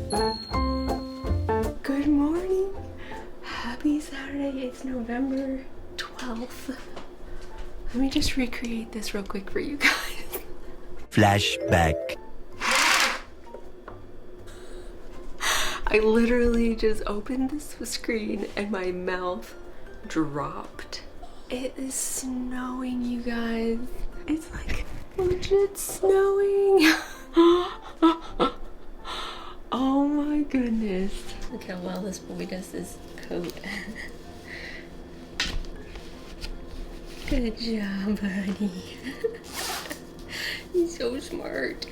Good morning. Happy Saturday. It's November 12th. Let me just recreate this real quick for you guys. Flashback. I literally just opened this screen and my mouth dropped. It is snowing, you guys. It's like legit snowing. Oh my goodness. Look how well this boy does his coat. Good job, buddy. He's so smart.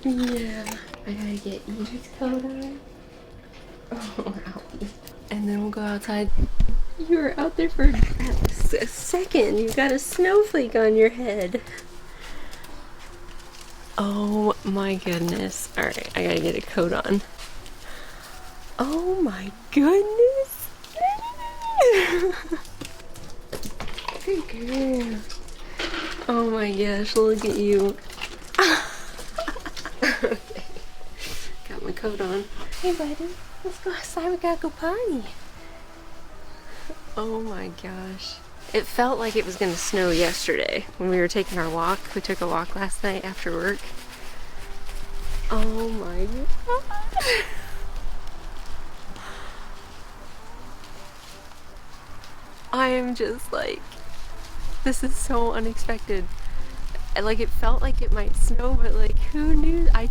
Yeah, I gotta get Edie's coat on. Oh, owie. And then we'll go outside. You were out there for a second. You got a snowflake on your head. Oh my goodness. Alright, I gotta get a coat on. Oh my goodness. Good girl. Oh my gosh, look at you. Okay. Got my coat on. Hey buddy, let's go outside. We gotta go potty. Oh my gosh. It felt like it was gonna snow yesterday when we were taking our walk. We took a walk last night after work. Oh my gosh. I am just like, this is so unexpected. Like, it felt like it might snow, but like, who knew? I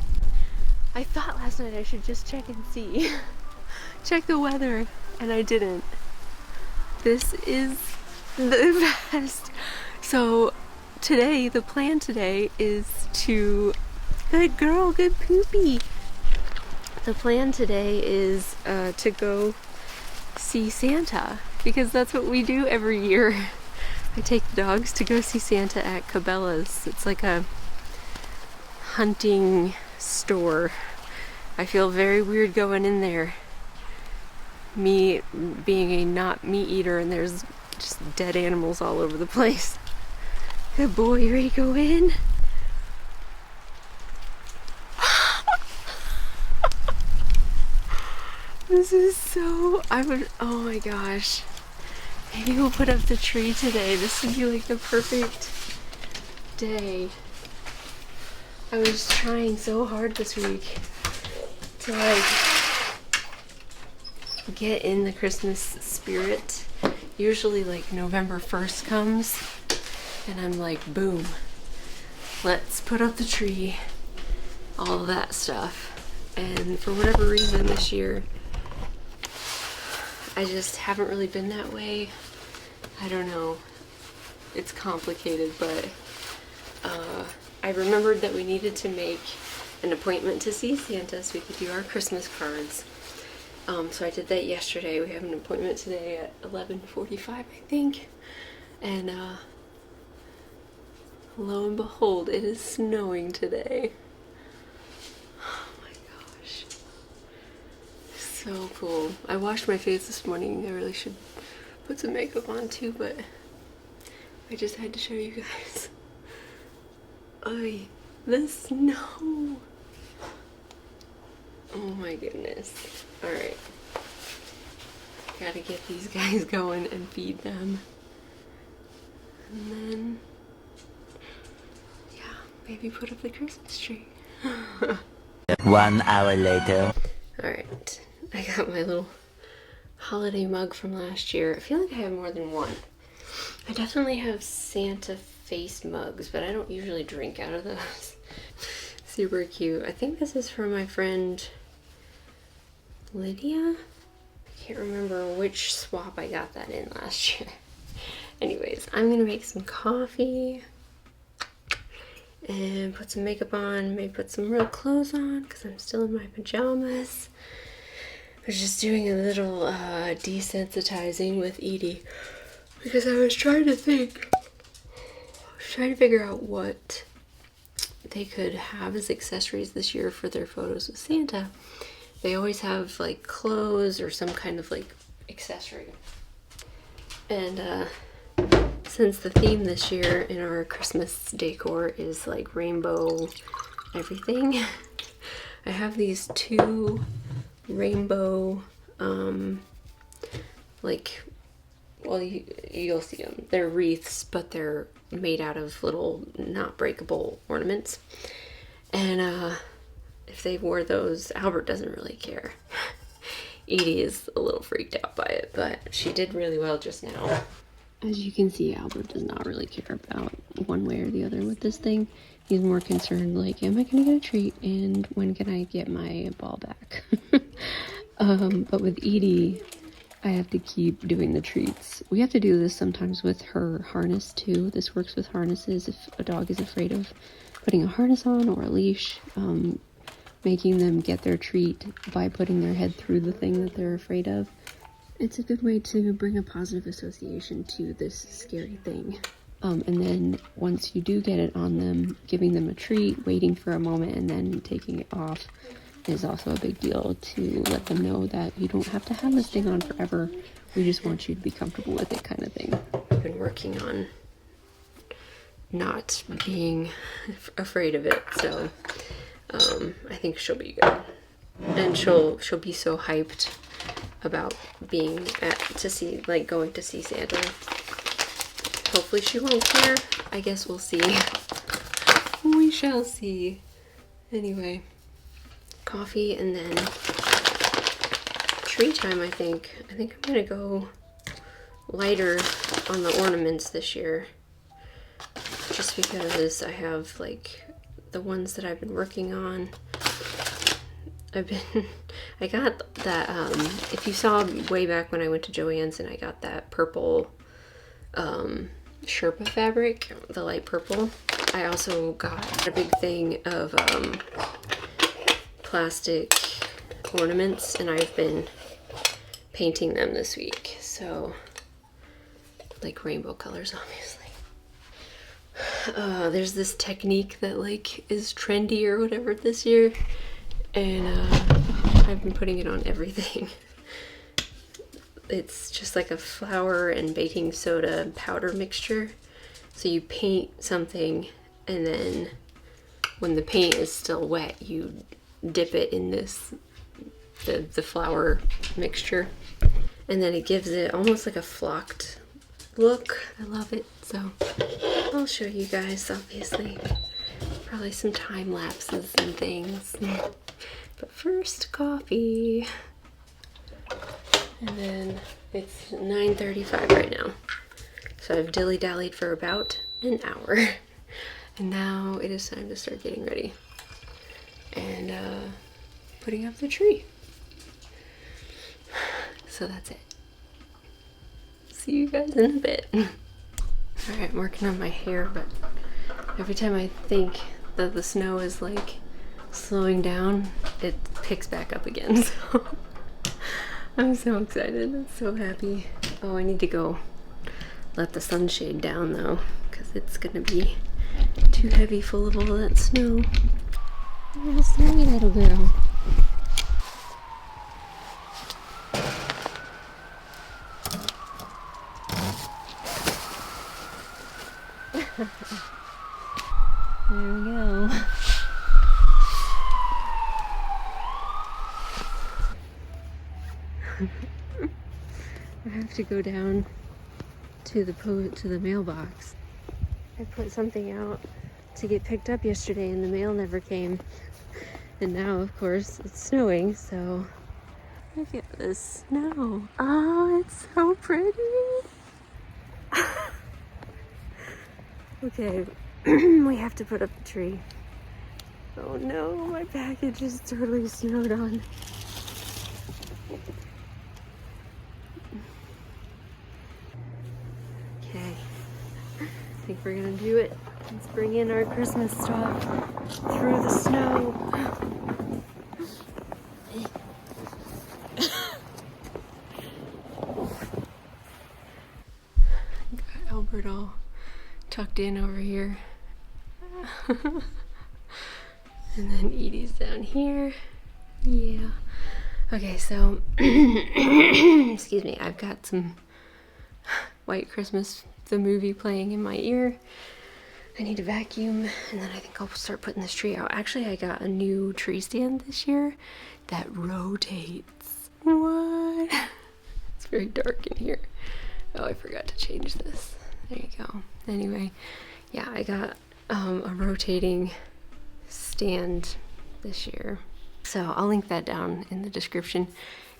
thought last night I should just check and see. Check the weather, and I didn't. This is the best. So today, the plan today is to, good girl, good poopy. The plan today is to go see Santa, because that's what we do every year. I take the dogs to go see Santa at Cabela's. It's like a hunting store. I feel very weird going in there. Me being a not meat eater, and there's just dead animals all over the place. Good boy, you ready to go in? This is so, oh my gosh. Maybe we'll put up the tree today. This would be like the perfect day. I was trying so hard this week to like get in the Christmas spirit. Usually like November 1st comes and I'm like, boom, let's put up the tree, all of that stuff. And for whatever reason this year, I just haven't really been that way. I don't know. It's complicated, but I remembered that we needed to make an appointment to see Santa so we could do our Christmas cards. So I did that yesterday. We have an appointment today at 11:45, I think. And lo and behold, it is snowing today. Oh my gosh. So cool. I washed my face this morning. I really should put some makeup on too, but I just had to show you guys. Oy, the snow. Oh my goodness. Alright. Gotta get these guys going and feed them. And then, yeah, maybe put up the Christmas tree. 1 hour later. Alright, I got my little holiday mug from last year. I feel like I have more than one. I definitely have Santa face mugs, but I don't usually drink out of those. Super cute. I think this is from my friend Lydia. I can't remember which swap I got that in last year. Anyways, I'm gonna make some coffee and put some makeup on, maybe put some real clothes on because I'm still in my pajamas. I was just doing a little desensitizing with Edie because I was trying to think. I was trying to figure out what they could have as accessories this year for their photos with Santa. They always have like clothes or some kind of like accessory. And since the theme this year in our Christmas decor is like rainbow everything, I have these two rainbow, like, well, you'll see them. They're wreaths, but they're made out of little not breakable ornaments. And if they wore those, Albert doesn't really care. Edie is a little freaked out by it, but she did really well just now. As you can see, Albert does not really care about one way or the other with this thing. He's more concerned, like, am I gonna get a treat and when can I get my ball back? But with Edie, I have to keep doing the treats. We have to do this sometimes with her harness too. This works with harnesses if a dog is afraid of putting a harness on or a leash. Making them get their treat by putting their head through the thing that they're afraid of. It's a good way to bring a positive association to this scary thing. And then once you do get it on them, giving them a treat, waiting for a moment, and then taking it off is also a big deal to let them know that you don't have to have this thing on forever. We just want you to be comfortable with it, kind of thing. I've been working on not being afraid of it, so I think she'll be good. And she'll be so hyped about being going to see Santa. Hopefully she won't care. I guess we'll see. We shall see. Anyway, coffee and then tree time, I think. I think I'm gonna go lighter on the ornaments this year. Just because I have like the ones that I've been working on. I got that, if you saw way back when I went to Joann's and I got that purple Sherpa fabric, the light purple. I also got a big thing of plastic ornaments and I've been painting them this week. So, like rainbow colors, obviously. There's this technique that like is trendy or whatever this year, and I've been putting it on everything. It's just like a flour and baking soda powder mixture. So you paint something and then when the paint is still wet, you dip it in the flour mixture, and then it gives it almost like a flocked look. I love it. So I'll show you guys, obviously. Probably some time lapses and things. But first, coffee. And then it's 9:35 right now. So I've dilly-dallied for about an hour. And now it is time to start getting ready. And putting up the tree. So that's it. See you guys in a bit. Alright, I'm working on my hair, but every time I think that the snow is like slowing down, it picks back up again. So I'm so excited. I'm so happy. Oh, I need to go let the sunshade down though, because it's gonna be too heavy full of all that snow. Oh, snowy little girl. There we go. I have to go down to the mailbox. I put something out to get picked up yesterday and the mail never came. And now, of course, it's snowing, so look at the snow. Oh, it's so pretty. Okay, we have to put up the tree. Oh no, my package is totally snowed on. Okay, I think we're gonna do it. Let's bring in our Christmas stuff through the snow. Got Albert all tucked in over here. And then Edie's down here. Yeah. Okay, so excuse me, I've got some white Christmas the movie playing in my ear. I need to vacuum, and then I think I'll start putting this tree out. Actually, I got a new tree stand this year that rotates. What? It's very dark in here. Oh, I forgot to change this. There you go. Anyway, yeah, I got a rotating stand this year. So I'll link that down in the description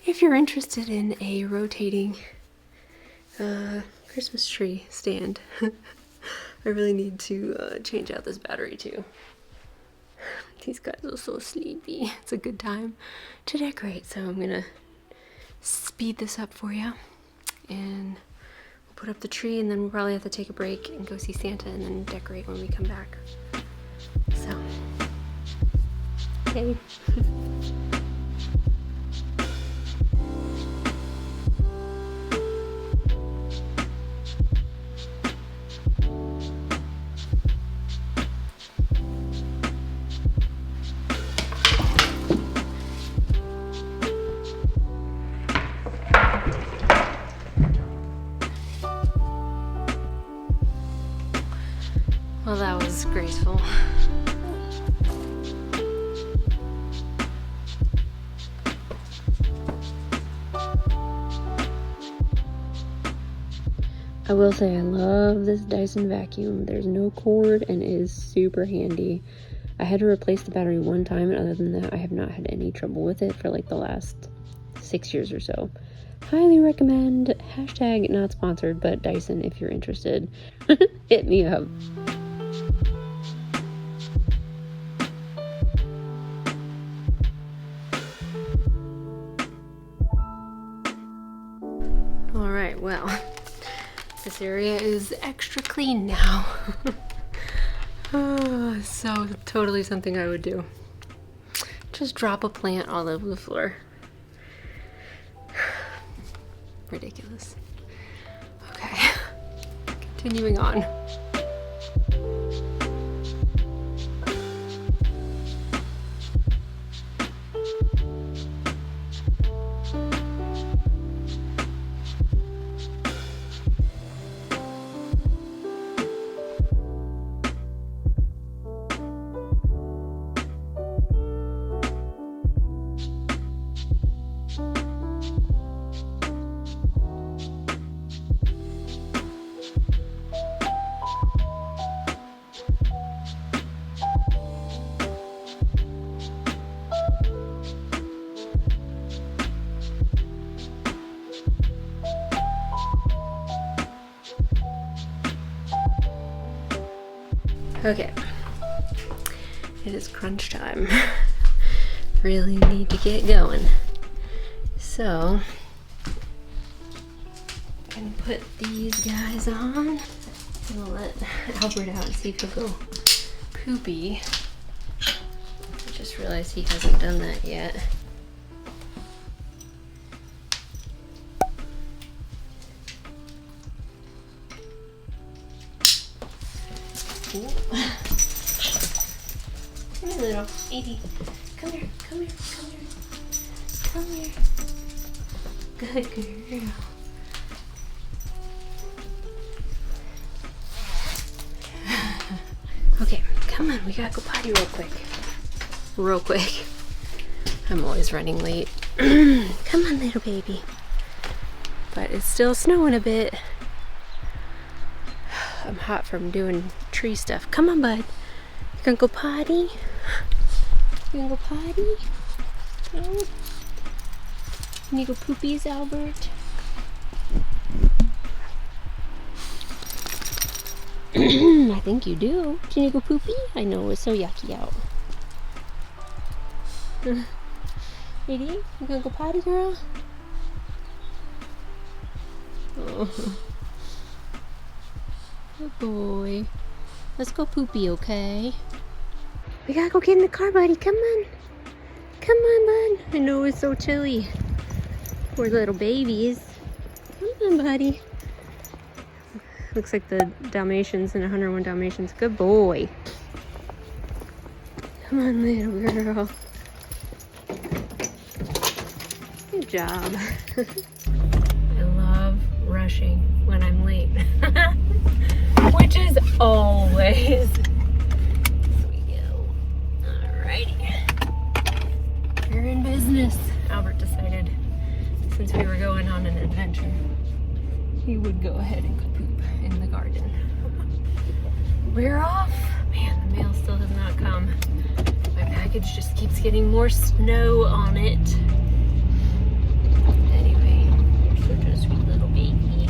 if you're interested in a rotating Christmas tree stand. I really need to change out this battery too. These guys are so sleepy. It's a good time to decorate, so I'm gonna speed this up for you, and we'll put up the tree, and then we'll probably have to take a break and go see Santa and then decorate when we come back. So, hey. Well, that was graceful. I will say I love this Dyson vacuum. There's no cord and it is super handy. I had to replace the battery one time, and other than that, I have not had any trouble with it for like the last 6 years or so. Highly recommend. Hashtag not sponsored, but Dyson, if you're interested, hit me up. All right, well, this area is extra clean now. Oh, so totally something I would do. Just drop a plant all over the floor. Ridiculous. Okay, continuing on. Okay, it is crunch time. Really need to get going. So, I'm gonna put these guys on. I'm gonna let Albert out and see if he'll go poopy. I just realized he hasn't done that yet. Come here, little Edie. Come here, come here, come here. Come here. Good girl. Okay, come on, we gotta go potty real quick. Real quick. I'm always running late. Come on, little baby. But it's still snowing a bit. I'm hot from doing tree stuff. Come on, bud. You gonna go potty? You gonna go potty? No? You need to go poopies, Albert? I think you do. Do you need to go poopy? I know, it's so yucky out. Edie, you gonna go potty, girl? Oh. Good boy. Let's go poopy, okay? We gotta go get in the car, buddy. Come on. Come on, bud. I know it's so chilly. Poor little babies. Come on, buddy. Looks like the Dalmatians in 101 Dalmatians. Good boy. Come on, little girl. Good job. I love running rushing when I'm late. Which is always. Here we go. Alrighty. We're in business. Albert decided, since we were going on an adventure, he would go ahead and go poop in the garden. We're off. Man, the mail still has not come. My package just keeps getting more snow on it. Anyway, you're such a sweet little baby.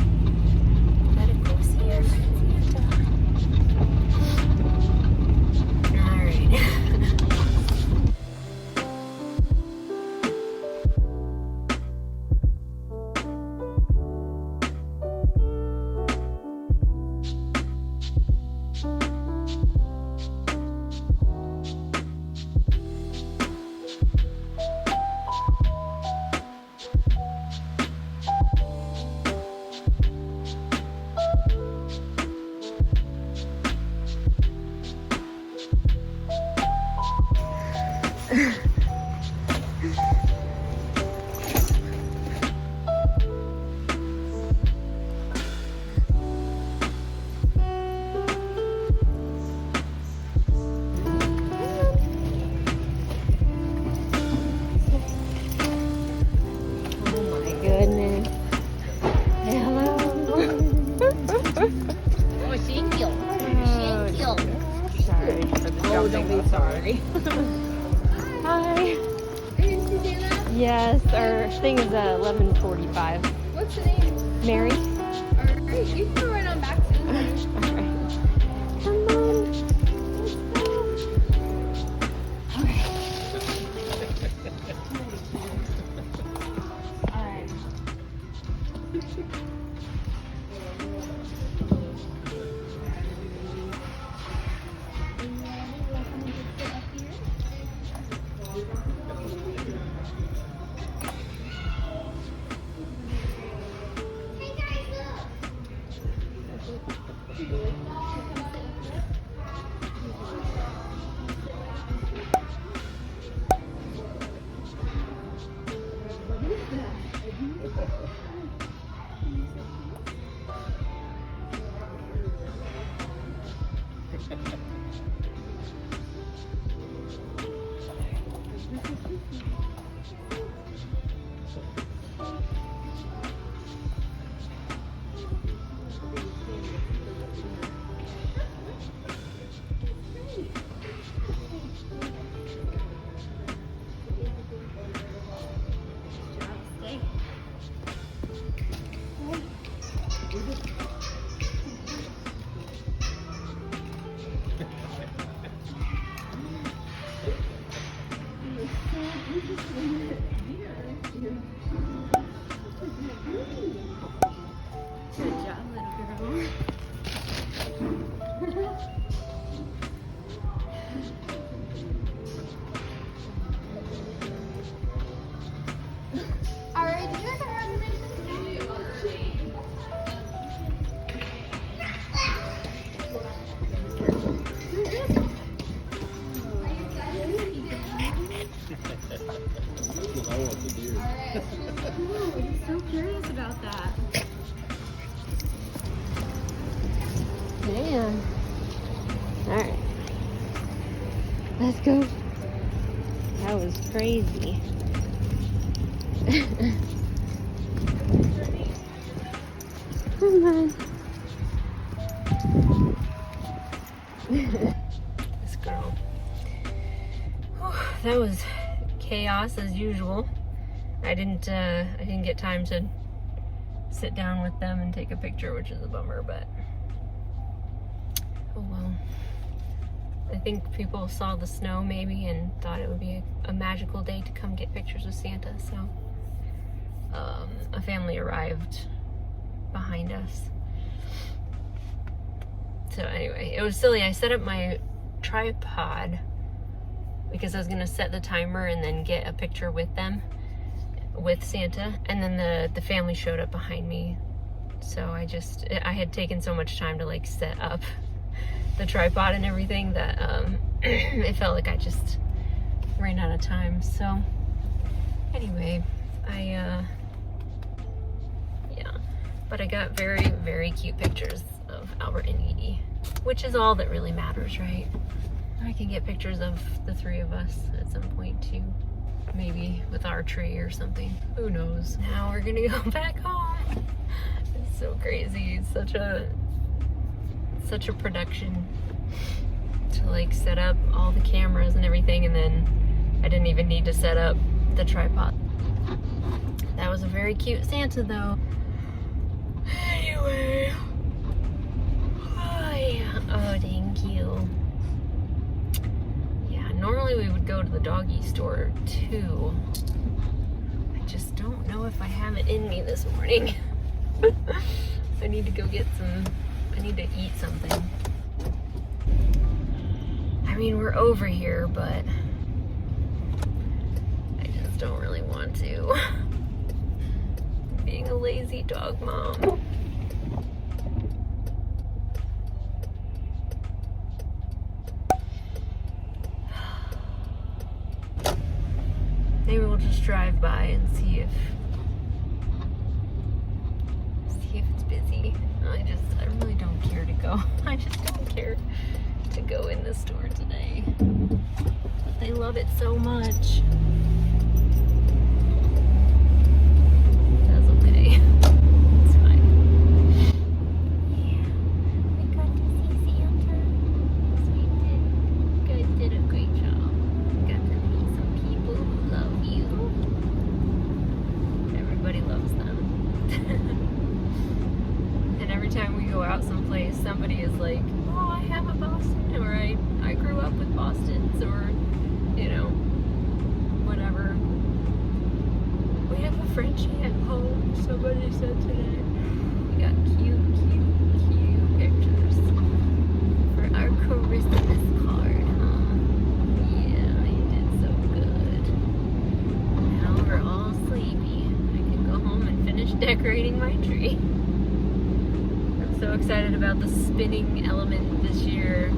Gotta go see our Santa. Alright. Hi. Yes, our thing is 11:45. What's the name? Mary. Alright, you can go right on back to the Alright. Come on. Alright. So curious about that. Man. Alright. Let's go. That was crazy. Come on. This girl. Whew, that was chaos as usual. I didn't get time to sit down with them and take a picture, which is a bummer, but oh well. I think people saw the snow maybe and thought it would be a magical day to come get pictures with Santa, so a family arrived behind us. So anyway, it was silly. I set up my tripod because I was gonna set the timer and then get a picture with them, with Santa, and then the family showed up behind me. So I had taken so much time to like set up the tripod and everything that it felt like I just ran out of time. So anyway, yeah, But I got very, very cute pictures of Albert and Edie, which is all that really matters, right? I can get pictures of the three of us at some point too. Maybe with our tree or something. Who knows? Now we're gonna go back home. It's so crazy. It's such a production to like set up all the cameras and everything, and then I didn't even need to set up the tripod. That was a very cute Santa though. Anyway. Oh yeah. Oh, thank you. Yeah, normally we would go to the doggy store too. I just don't know if I have it in me this morning. I need to go get some, I need to eat something. I mean, we're over here, but I just don't really want to. Being a lazy dog mom. Maybe we'll just drive by and see if it's busy. I really don't care to go. I just don't care to go in the store today. They love it so much. That's okay. It's fine. Yeah. We got to see Santa. Yes, we did. You guys did a great job. Got to meet some people who love you. Everybody loves them. And every time we go out someplace, somebody is like, oh, I have a Boston, or I grew up with Bostons, or, you know, whatever. We have a Frenchie at home, somebody said today. We got cute, cute, cute pictures for our Christmas card, huh? Yeah, you did so good. Now we're all sleepy. I can go home and finish decorating my tree. I'm so excited about the spinning element this year.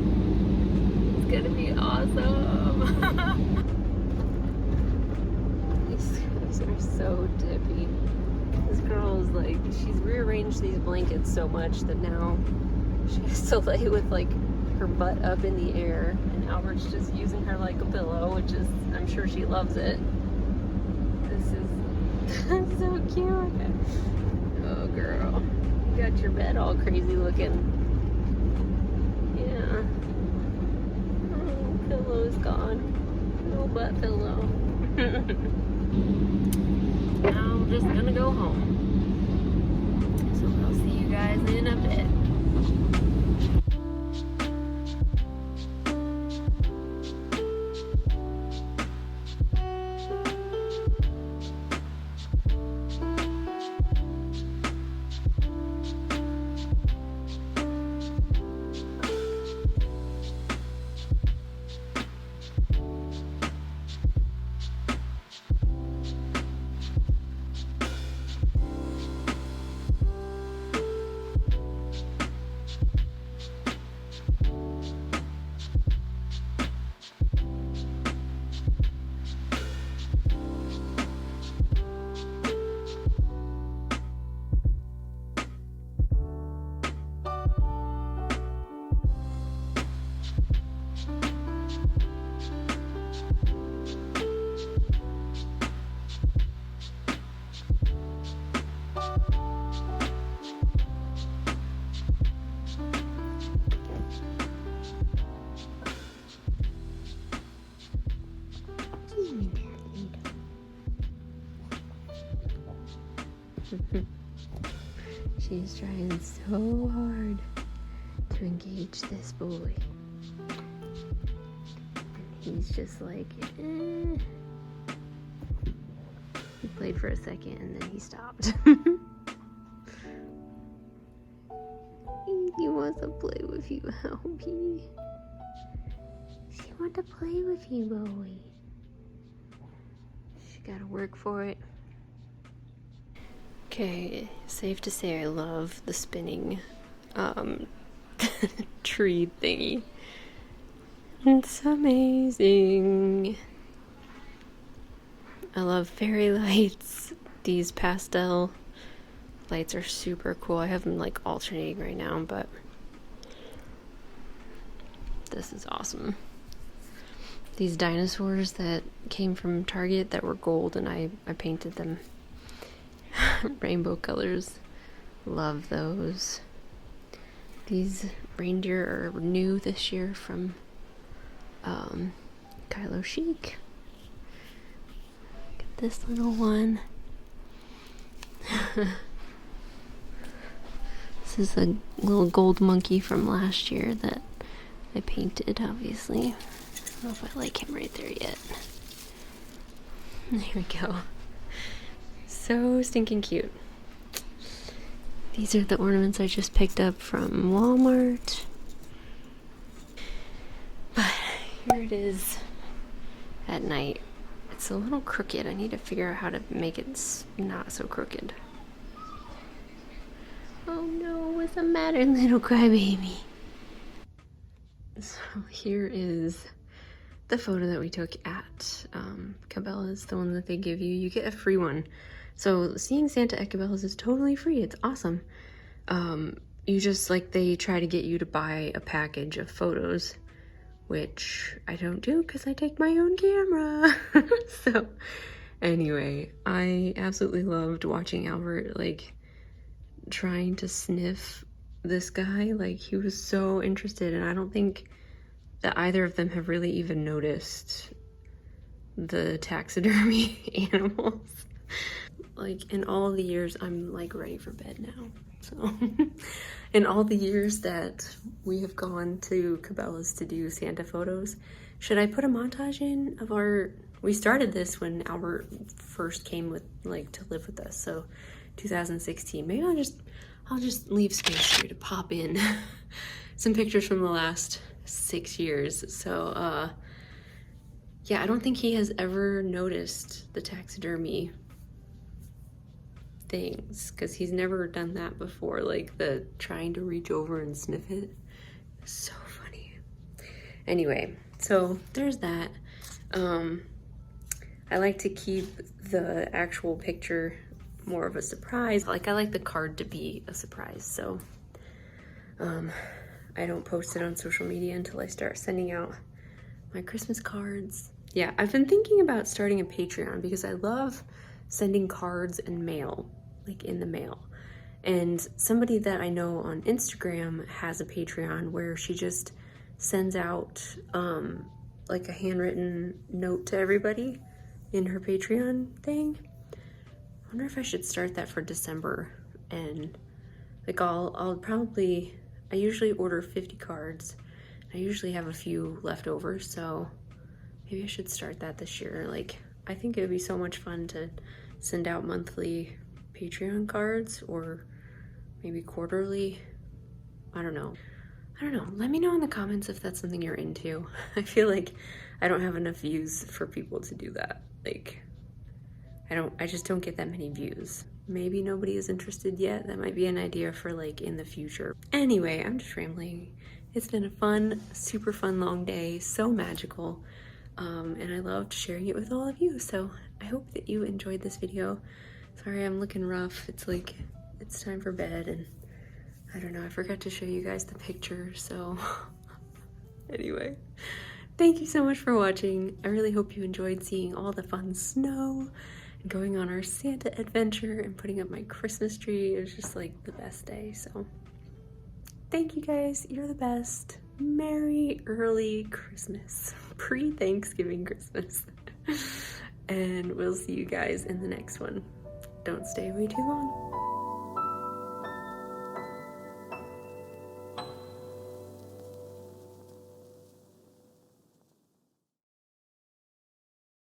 It's gonna be awesome. These are so dippy. This girl is like, she's rearranged these blankets so much that now she has to lay with like her butt up in the air, and Albert's just using her like a pillow, which is, I'm sure she loves it. This is so cute. Oh girl, you got your bed all crazy looking. Yeah. Oh, pillow's gone. No butt pillow. Now I'm just gonna go home. So I'll see you guys in a bit. She's trying so hard to engage this boy. And he's just like, eh. He played for a second and then he stopped. He wants to play with you, Albie. She wants to play with you, boy. She gotta work for it. Okay, safe to say I love the spinning tree thingy. It's amazing. I love fairy lights, these pastel lights are super cool. I have them like alternating right now, but this is awesome. These dinosaurs that came from Target that were gold, and I painted them rainbow colors. Love those. These reindeer are new this year from Kylo Chic. Look at this little one. This is a little gold monkey from last year that I painted, obviously. I don't know if I like him right there yet. There we go. So stinking cute. These are the ornaments I just picked up from Walmart. But here it is at night. It's a little crooked. I need to figure out how to make it not so crooked. Oh no, what's the matter, little crybaby? So here is the photo that we took at Cabela's, the one that they give you. You get a free one. So seeing Santa at Cabela's is totally free. It's awesome. You just, like, they try to get you to buy a package of photos, which I don't do because I take my own camera. So anyway, I absolutely loved watching Albert, like, trying to sniff this guy. Like, he was so interested, and I don't think that either of them have really even noticed the taxidermy animals. Like, in all the years, I'm like ready for bed now. So in all the years that we have gone to Cabela's to do Santa photos, should I put a montage in of we started this when Albert first came with, like, to live with us, so 2016. Maybe I'll just leave space here to pop in some pictures from the last 6 years. So yeah, I don't think he has ever noticed the taxidermy things, because he's never done that before, like the trying to reach over and sniff it. So funny. Anyway, so there's that. I like to keep the actual picture more of a surprise. Like, I like the card to be a surprise, so I don't post it on social media until I start sending out my Christmas cards. Yeah, I've been thinking about starting a Patreon because I love sending cards and mail, like in the mail. And somebody that I know on Instagram has a Patreon where she just sends out like a handwritten note to everybody in her Patreon thing. I wonder if I should start that for December. And like I'll probably, I usually order 50 cards. I usually have a few left over, so maybe I should start that this year. Like, I think it would be so much fun to send out monthly Patreon cards, or maybe quarterly. I don't know. Let me know in the comments if that's something you're into. I feel like I don't have enough views for people to do that. Like, I just don't get that many views. Maybe nobody is interested yet. That might be an idea for, like, in the future. Anyway, I'm just rambling. It's been a fun, super fun long day, so magical. And I loved sharing it with all of you. So I hope that you enjoyed this video. Sorry, I'm looking rough. It's like, it's time for bed, and I don't know, I forgot to show you guys the picture, so anyway, thank you so much for watching. I really hope you enjoyed seeing all the fun snow and going on our Santa adventure and putting up my Christmas tree. It was just like the best day, so thank you guys. You're the best. Merry early Christmas. Pre-Thanksgiving Christmas. And we'll see you guys in the next one. Don't stay away too long.